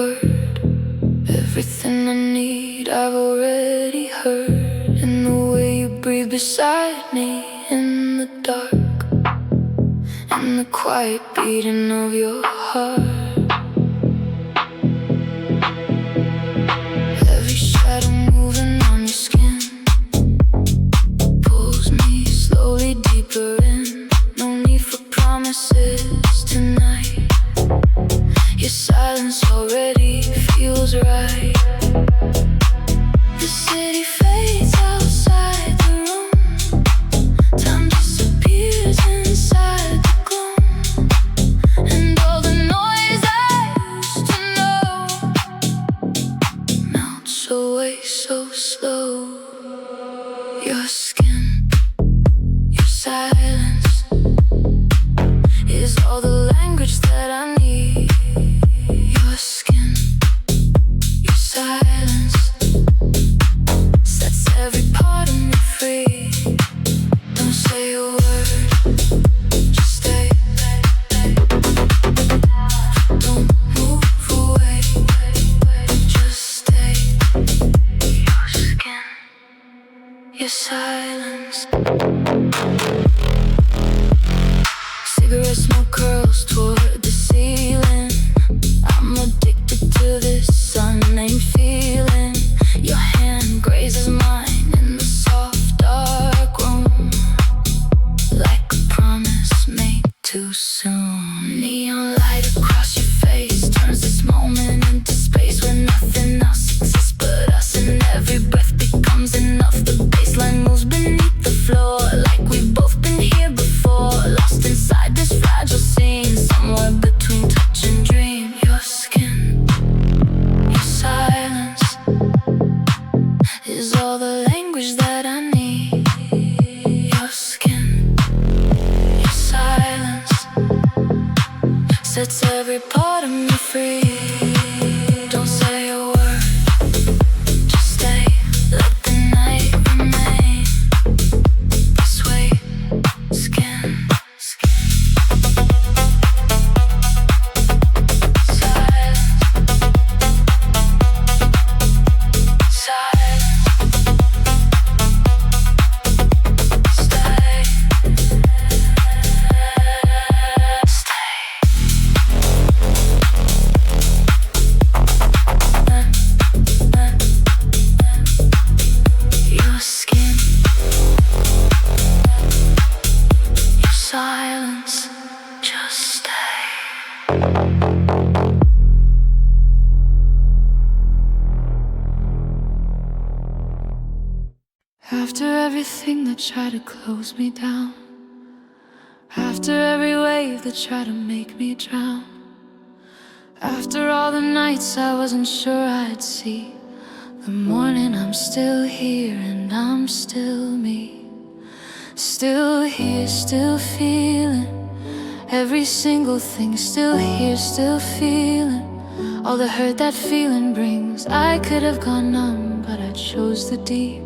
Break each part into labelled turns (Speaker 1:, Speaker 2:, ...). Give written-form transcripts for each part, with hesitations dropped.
Speaker 1: word. Everything I need I've already heard. In the way you breathe beside me in the dark, and the quiet beating of your heart. Every shadow moving on your skin pulls me slowly deeper in. No need for promises tonight. Your silence already feels right. The city fades outside the room. Time disappears inside the gloom. And all the noise I used to know melts away so slow. Your skin, your silence is all the language that I need. Your skin, your silence sets every part of me free. Don't say a word, just stay. Don't move away, just stay. Your skin, your silence. Cigarette smoke curls toward the ceiling. I'm addicted to this unnamed feeling. Your hand grazes mine in the soft dark room, like a promise made too soon. Neon light across your face turns this moment into space where nothing else exists but us, and every breath becomes enough. The baseline moves beneath the floor, like we've both been here before, lost inside this fragile scene, somewhere between touch and dream. Your skin, your silence is all the language that I need. Your skin, your silence sets every part of me free. Don't say a word, just stay. Let the night remain this way. Skin, silence, silence, stay, your skin, your silence, just stay. After everything that tried to close me down, after every wave that tried to make me drown, after all the nights I wasn't sure I'd see the morning, I'm still here and I'm still me. Still here, still feeling every single thing. Still here, still feeling all the hurt that feeling brings. I could have gone numb, but I chose the deep.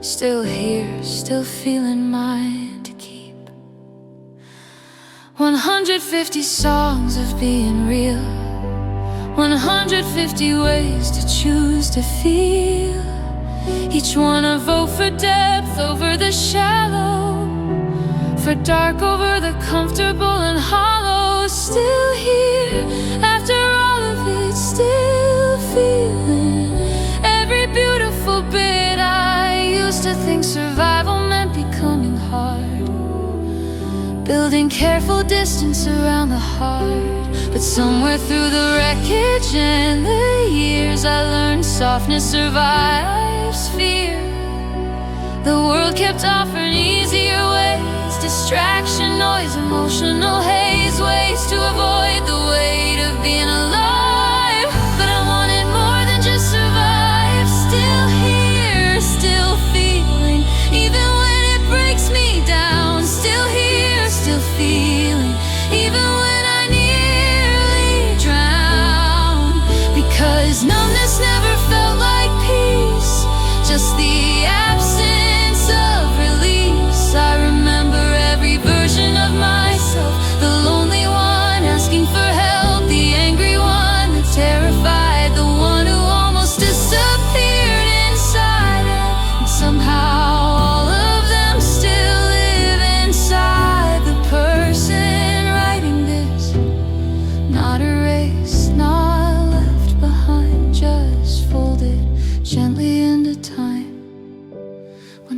Speaker 1: Still here, still feeling mine to keep. 150 songs of being real, 150 ways to choose to feel. Each one a vote for depth over the shallow, for dark over the comfortable and hollow. Still here, after all of it, still feeling every beautiful bit. I used to think survival meant becoming hard, building careful distance around the heart. But somewhere through the wreckage and the years, I learned softness survives fear. The world kept offering easier ways, distraction, noise, emotional haze, ways to avoid the weight of being alive. But I wanted more than just survive. Still here, still feeling, even when it breaks me down. Still here, still feeling, even when I nearly drown. Because numbness never felt like peace, just the absence of release. I remember every version of myself, the lonely one asking for help.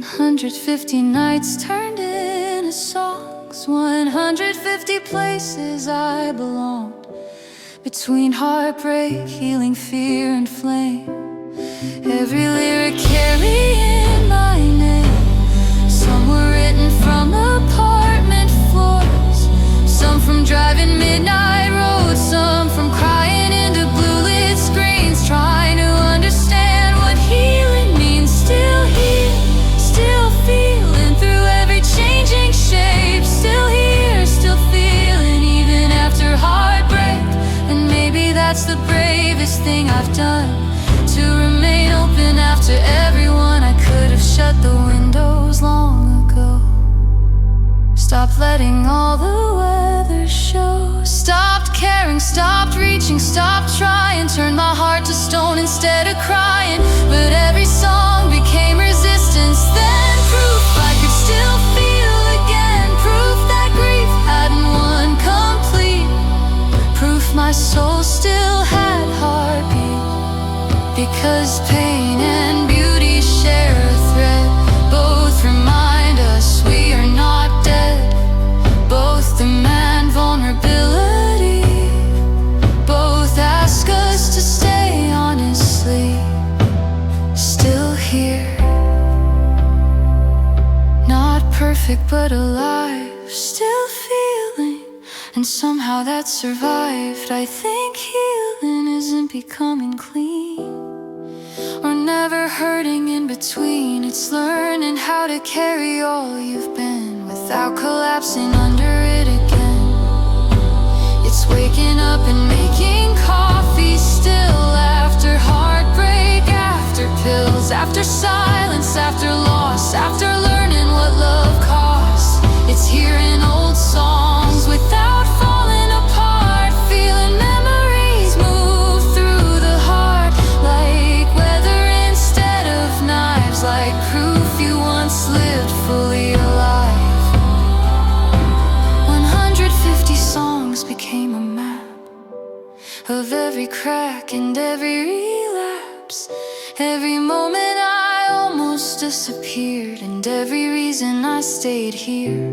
Speaker 1: 150 nights turned into songs, 150 places I belonged, between heartbreak, healing, fear, and flame. Every lyric carrying my name. Some were written from apartment floors, some from driving midnight roads, some from crying into blue-lit screens, trying to understand what healing means. Still here, still feeling through every changing shape. Still here, still feeling even after heartbreak. And maybe that's the bravest thing I've done, to remain open after everyone. I could have shut the windows long ago. Stopped letting all the weather show. Stopped caring, stopped reaching, stopped trying. Turned my heart to stone instead of crying. But every song became resistance, then proof I could still feel again. Proof that grief hadn't won complete. Proof my soul still had heartbeat. Because pain and beauty share a thread. Both remind us we are not dead. Both demand vulnerability. Both ask us to stay honestly. Still here, not perfect but alive. Still feeling, and somehow that survived. I think healing isn't becoming clean, or never hurting in between. It's learning how to carry all you've been without collapsing under it again. It's waking up and making coffee still, after heartbreak, after pills, after silence, after loss, after learning what love costs. It's hearing old songs without falling apart, feeling memories move through the heart like weather instead of knives, like proof you once lived fully alive. 150 songs became a map of every crack and every relapse, every moment I almost disappeared, and every reason I stayed here.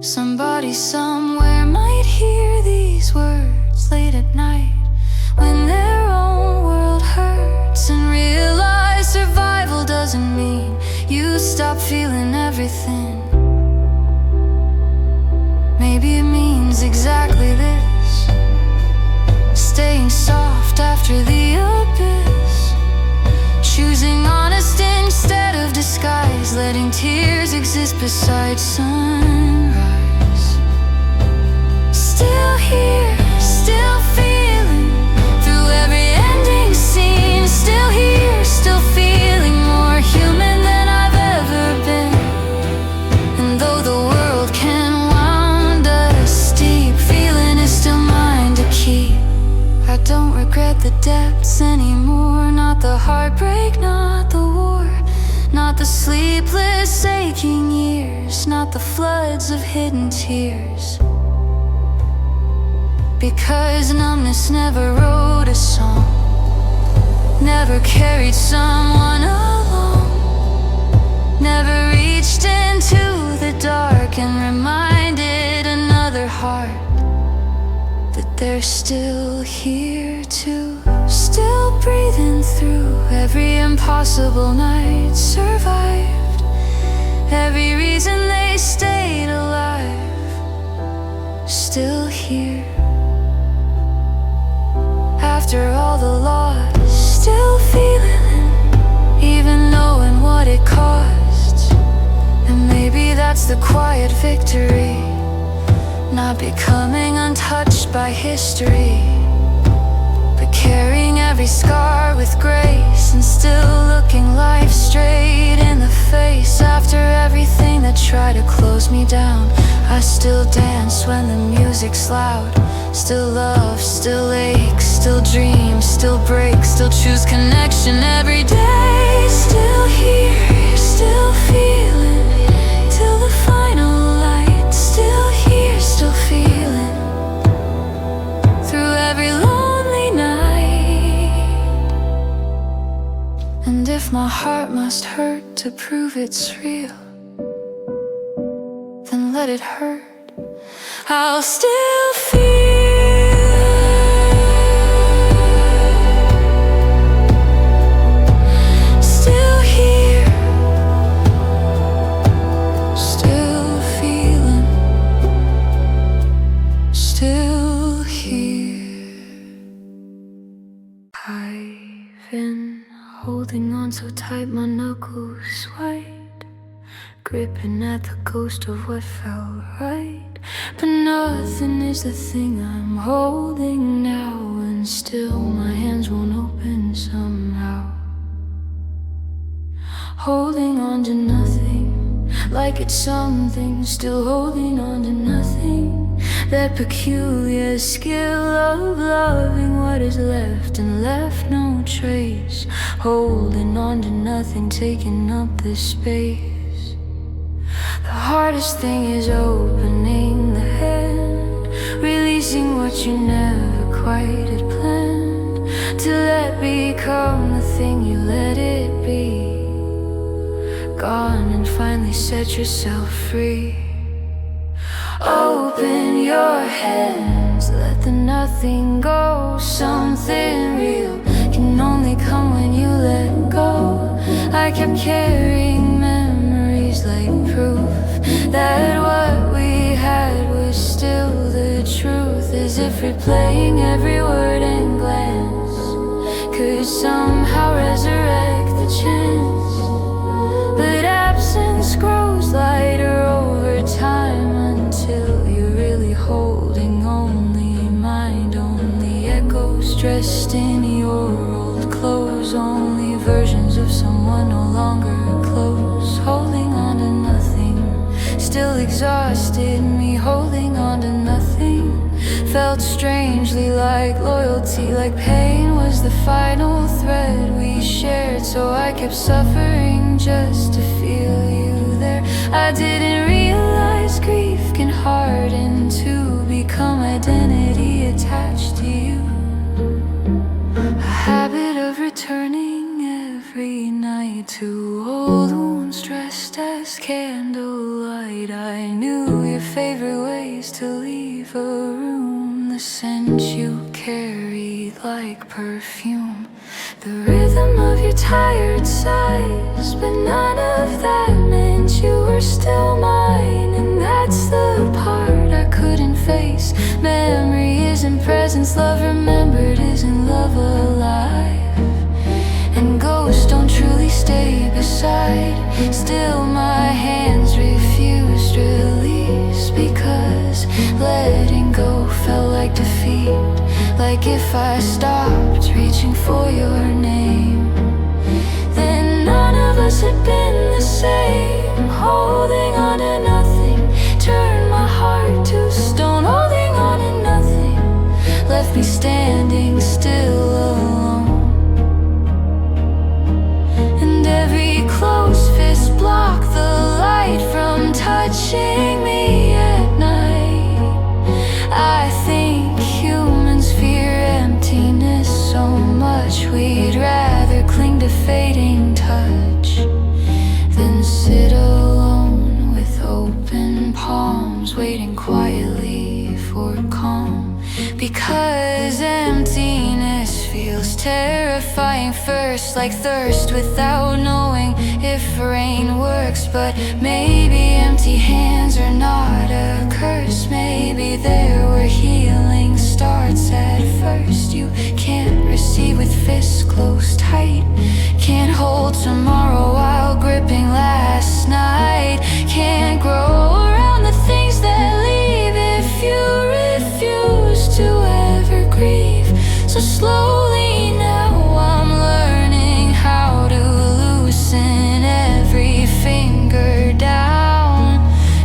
Speaker 1: Somebody somewhere might hear these words late at night, when their own world hurts, and realize survival doesn't mean you stop feeling everything. Maybe it means exactly this: staying soft after the abyss, choosing honest instead of disguise, letting tears exist beside sunrise. Still here, still feeling through every ending scene. Still here, still feeling more human than I've ever been. And though the world can wound us deep, feeling is still mine to keep. I don't regret the depths anymore, not the heartbreak, not the war, not the sleepless aching years, not the floods of hidden tears. Because numbness never wrote a song, never carried someone along, never reached into the dark and reminded another heart that they're still here too. Still breathing through every impossible night, survived every reason they stayed alive. Still here, after all the loss, still feeling, even knowing what it costs. And maybe that's the quiet victory, not becoming untouched by history, but carrying every scar with grace, and still looking life straight in the face. After everything that tried to close me down, I still dance when the music's loud. Still love, still ache, still dream, still break, still choose connection every day. Still here, still feeling till the final light. Still here, still feeling through every lonely night. And if my heart must hurt to prove it's real, then let it hurt. I'll still feel, still here, still feeling, still here. I've been holding on so tight, my knuckles white, gripping at the ghost of what felt right. But nothing is the thing I'm holding now, and still my hands won't open somehow. Holding on to nothing, like it's something, still holding on to nothing. That peculiar skill of loving what is left and left no trace. Holding on to nothing, taking up the space. The hardest thing is opening the hand, releasing what you never quite had planned, to let become the thing you let it be. Gone and finally set yourself free. Open your hands, let the nothing go. Something real can only come when you let go. I kept carrying memories like proof that what we had was still the truth, as if replaying every word and glance could somehow resurrect the chance. But absence grows lighter over time, until you're really holding only mind, only echoes dressed in your old clothes, only versions of someone no longer close. Holding on to nothing, still exhausted. Me holding on to nothing felt strangely like loyalty, like pain was the final thread we shared. So I kept suffering just to feel you there. I didn't realize grief can harden to become identity attached to you. A habit of returning every night to old wounds dressed as candlelight. I knew your favorite ways to leave a room, the scent you carried like perfume, the rhythm of your tired sighs. But none of that meant you were still mine, and that's the part I couldn't face. Memory isn't presence, love remembered isn't love alive, and ghosts don't truly stay beside. Still my hands refused release, because letting go felt like defeat, like if I stopped reaching for your name, then none of us had been the same. Holding on to nothing turned my heart to stone. Holding on to nothing left me standing still alone, and every closed fist blocked the light from touching me at night. I think humans fear emptiness so much, we'd rather cling to fading touch than sit alone with open palms, waiting quietly for calm. Because emptiness feels terrifying first, like thirst without knowing if rain works. But maybe empty hands are not a curse, maybe they're where healing starts at first. You can't receive with fists closed tight, can't hold tomorrow while gripping last night, can't grow around the things that leave if you refuse to ever grieve. So slowly now I'm learning how to loosen every finger down,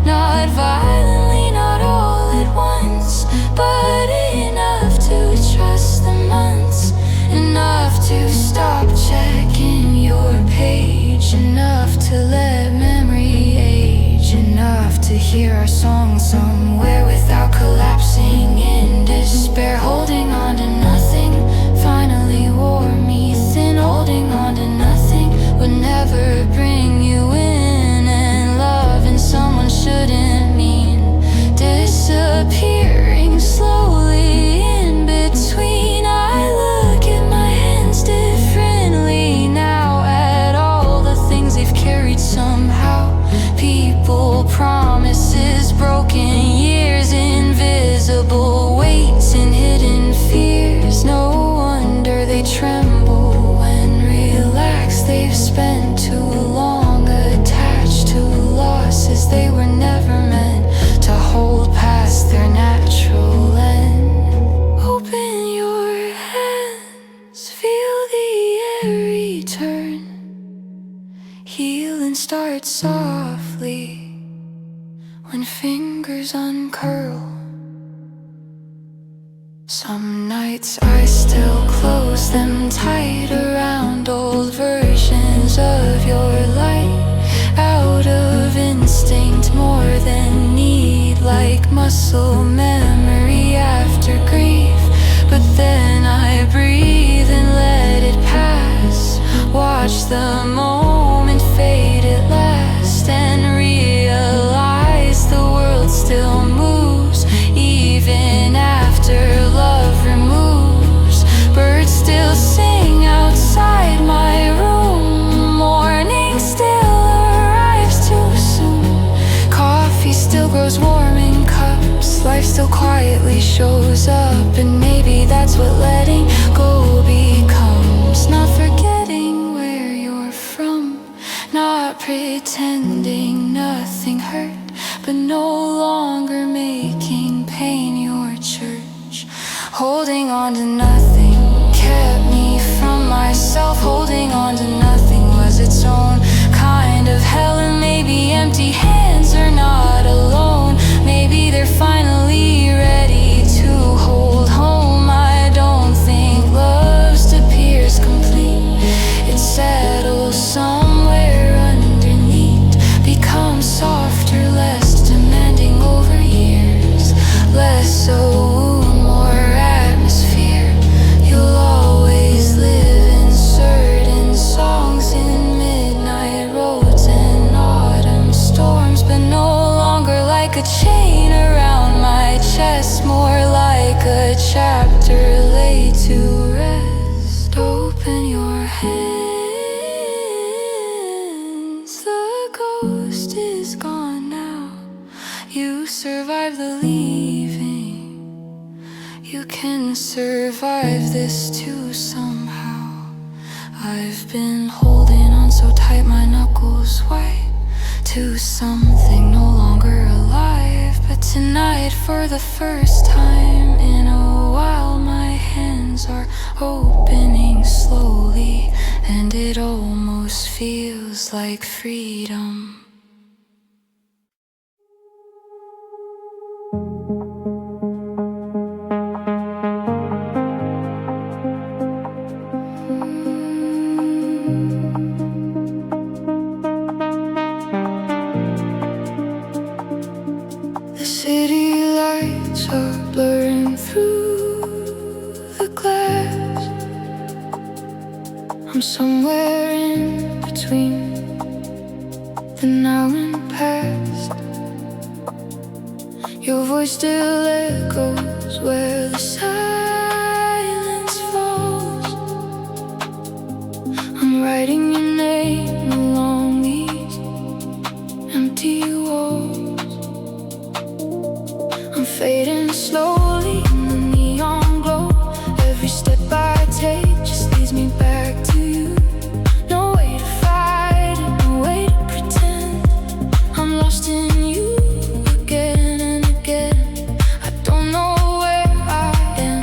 Speaker 1: not violently, not all at once, but enough to trust the months, enough to stop checking your page, enough to let memory age, enough to hear our song somewhere without collapsing in despair. Holding on to nothing finally wore me thin. Holding on to nothing would never bring you in, and loving someone shouldn't mean disappearing slowly in between. I look at my hands differently now, at all the things they've carried somehow. People, promises broken, years invisible weights and hidden fears. No wonder they tremble when relaxed. They've spent too long attached to losses they were never meant to hold past their natural end. Open your hands, feel the air return. Heal and start softly when fingers uncurl. Some nights I still close them tight around old versions of your light, out of instinct more than need, like muscle memory after grief. But then I breathe and let it pass, watch the moment fade at last, and realize the world still moves even after love removes. Birds still sing outside my room, morning still arrives too soon. Coffee still grows warm in cups, life still quietly shows up, and maybe that's what letting go becomes. Not forgetting where you're from, not pretending nothing hurt, but no longer making pain your church. Holding on to nothing kept me from myself. Holding on to nothing was its own kind of hell, and maybe empty hands are not alone. Maybe they're finally ready to hold home. I don't think love appears complete. It settles somewhere underneath, becomes softer, less demanding over years, less so, more atmosphere. You'll always live in certain songs, in midnight roads and autumn storms, but no longer like a chain around my chest, more like a chapter laid to rest. Open your hands, the ghost is gone now. You survived the leaving, you can survive this too somehow. I've been holding on so tight, my knuckles white, to something no longer alive. But tonight, for the first time in a while, my hands are opening slowly, and it almost feels like freedom. The city lights are blurring through the glass. I'm somewhere in between the now and past. Your voice still echoes where the silence falls. I'm writing your name along these empty walls. I'm fading slowly in the neon glow. Every step I take just leads me back to you. No way to fight it, no way to pretend. I'm lost in you again and again. I don't know where I am.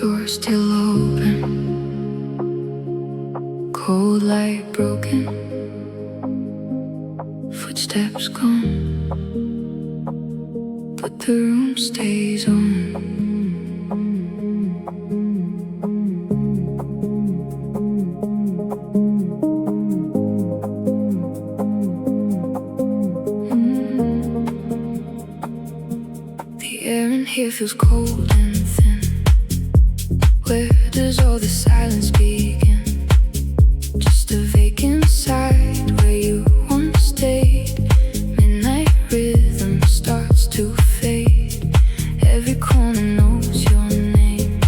Speaker 1: door still open, cold light broken, footsteps gone, but the room stays on. Here feels cold and thin. Where does all the silence begin? Just a vacant side where you once stayed. Midnight rhythm starts to fade. Every corner knows your name.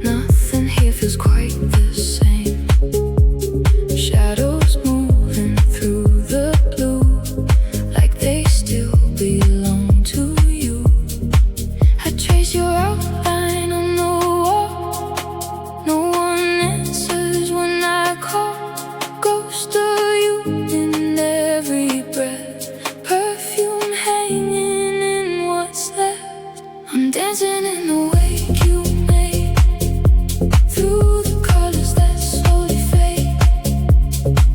Speaker 1: Nothing here feels quite the same. Shadows moving through the blue, like they still belong to you. Trace your outline on the wall. No one answers when I call. Ghost of you in every breath. Perfume hanging in what's left. I'm dancing in the wake you made. Through the colors that slowly fade.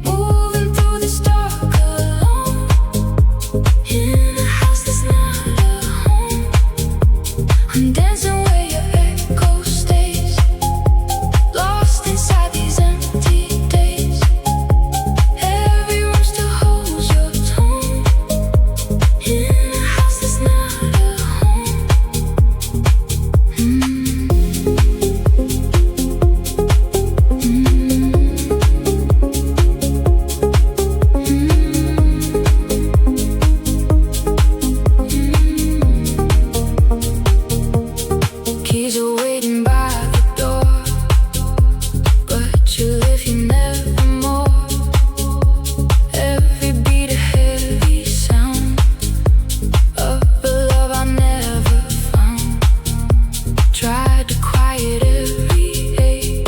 Speaker 1: Moving through this dark alone. In a house that's not a home. I'm dancing where your echo stays. Lost inside these empty days. Every room still holds your tone. In a house that's not a home. Keys are waiting by the door, but you live here nevermore. Every beat a heavy sound of a love I never found. Tried to quiet every ache,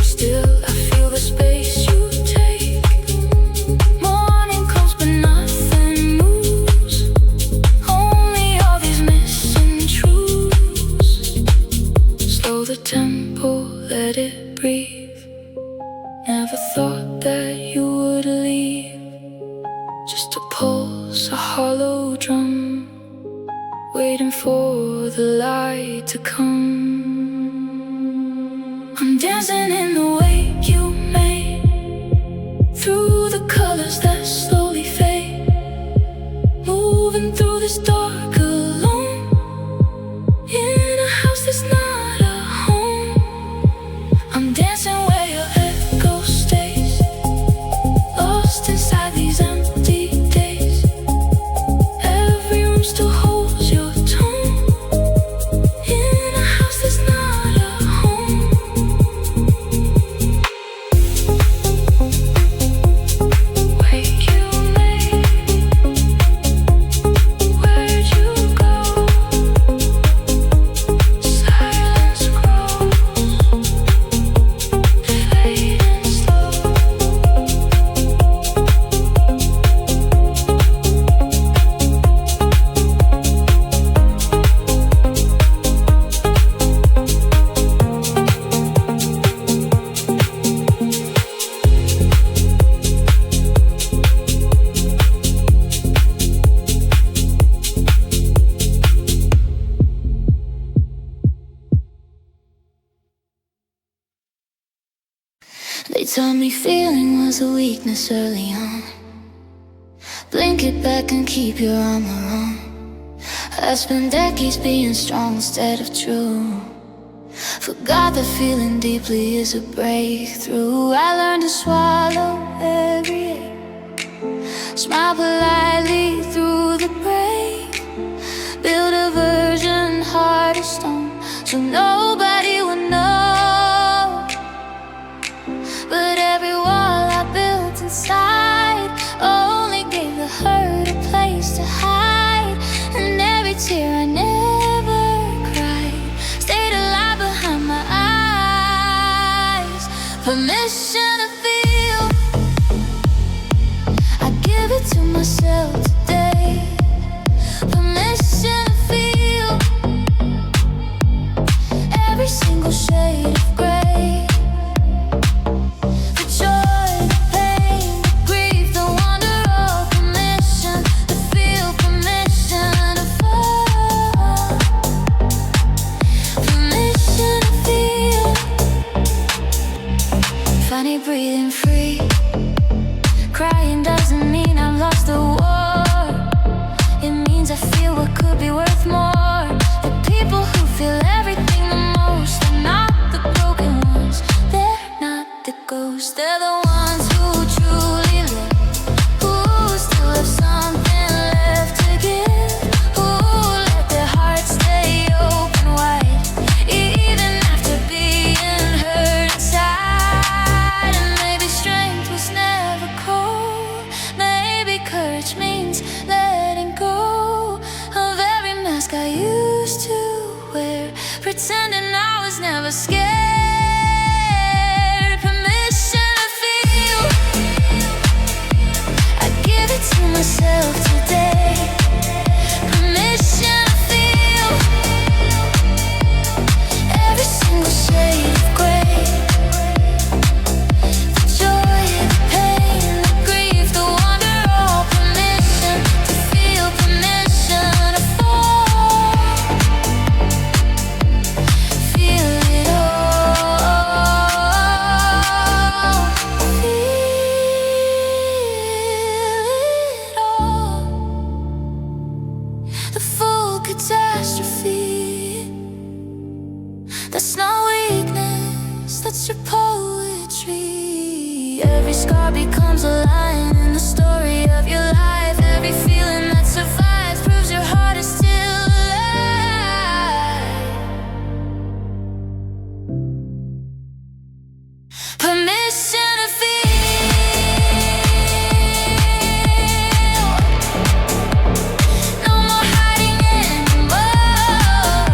Speaker 1: still I feel the space you take. Morning comes but nothing moves, only all these missing truths. Slow the tempo, let it breathe. Never thought that you would leave. Just a pulse, a hollow drum, waiting for the light to come. I'm dancing in the wake you made. Through the colors that slowly fade. Moving through this dark alone. In a house that's not a home. I'm dancing where your echo stays. Lost inside these empty days. Every room still holds your tone. In a house that's not a home. Wake you made. Where'd you go? Silence grows, fading slow. They told me feeling was a weakness early on. Blink it back and keep your armor on. I spent decades being strong instead of true. Forgot that feeling deeply is a breakthrough. I learned to swallow every ache. Smile politely through the break. Build a version heart of stone, so nobody would know. But every wall I built inside only gave the hurt a place to hide. And every tear I never cried stayed alive behind my eyes. Permission to feel, I give it to myself today. Permission to feel, breathing free. Crying doesn't mean I've lost the war. It means I feel what could be worth more. The people who feel everything the most are not the broken ones. They're not the ghosts. They're the ones who truly live, who still have something left to give, who let their hearts stay open wide, even after being hurt inside. And maybe strength was never cold. Maybe courage means letting go of every mask I used to wear, pretending I was never scared. Permission to feel, I give it to myself today. Permission to feel every single shade of gray. The joy, the pain, the grief, the wonder, all permission to feel, permission to fall. Feel it all. Feel it all. The full catastrophe. That's not weakness, that's your poetry. Every scar becomes a line in the story of your life. Every feeling that survives proves your heart is still alive. Permission to feel. No more hiding anymore.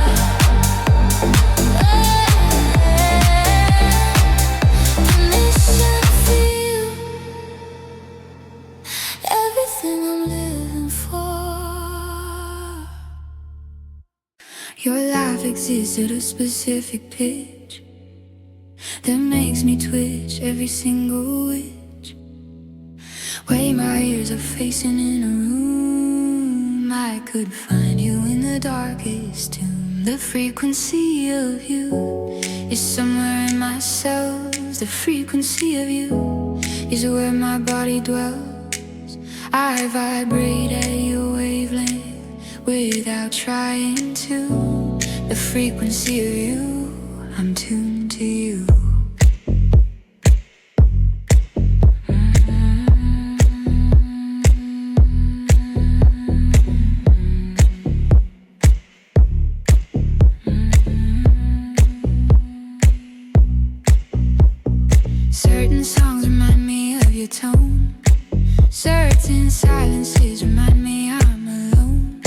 Speaker 1: Permission to feel everything I'm living for. Your life exists at a specific pitch that makes me twitch every single witch. Way my ears are facing in a room. I could find you in the darkest tomb. The frequency of you is somewhere in my cells. The frequency of you is where my body dwells. I vibrate at your wavelength without trying to. The frequency of you, I'm tuned to you. Certain songs remind me of your tone. Certain silences remind me I'm alone.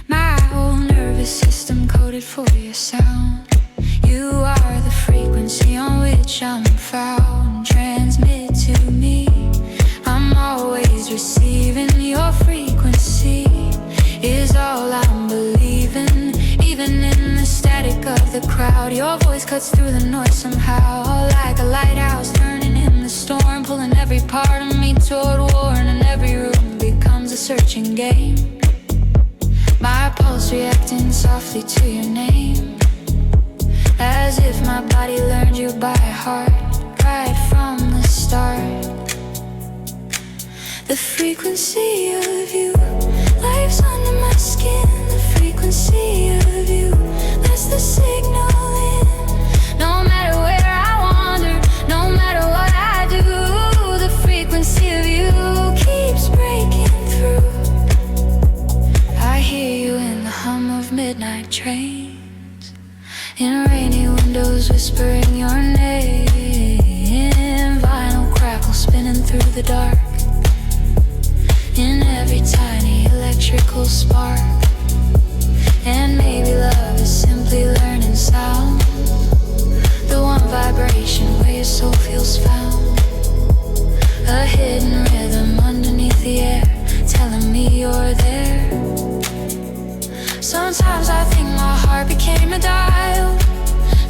Speaker 1: My whole nervous system coded for your sound. You are the frequency on which I'm found. Transmit to me, I'm always receiving. Your frequency is all I'm believing. Even in the static of the crowd, your voice cuts through the noise somehow. Like a lighthouse turning in the storm, pulling every part of me toward war. And every room becomes a searching game. My pulse reacting softly to your name, as if my body learned you by heart right from the start. The frequency of you lives under my skin. The frequency of you, that's the signal in. No matter where I wander, no matter what I do, the frequency of you keeps breaking through. I hear you in the hum of midnight trains, in rainy windows whispering your name. Vinyl crackle spinning through the dark, in every tiny electrical spark. And maybe love is simply learning sound, the one vibration where your soul feels found. A hidden rhythm underneath the air, telling me you're there. Sometimes I think my heart became a dial,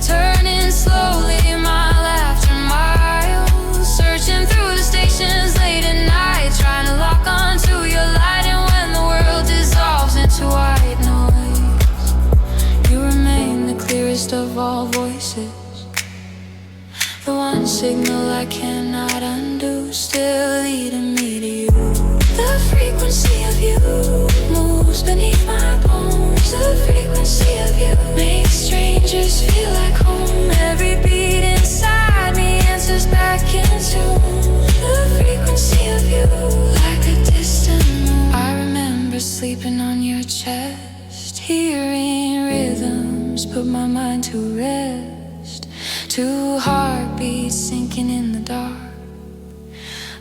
Speaker 1: turning slowly mile after mile, searching through the stations late at night, trying to lock onto your light. And when the world dissolves into white noise, you remain the clearest of all voices, the one signal I cannot still leading me to you. The frequency of you moves beneath my bones. The frequency of you makes strangers feel like home. Every beat inside me answers back in tune. The frequency of you, like a distant moon. I remember sleeping on your chest, hearing rhythms put my mind to rest. Two heartbeats sinking in the dark,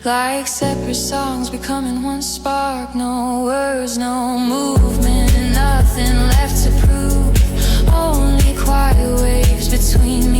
Speaker 1: like separate songs becoming one spark. No words, no movement, nothing left to prove. Only quiet waves between me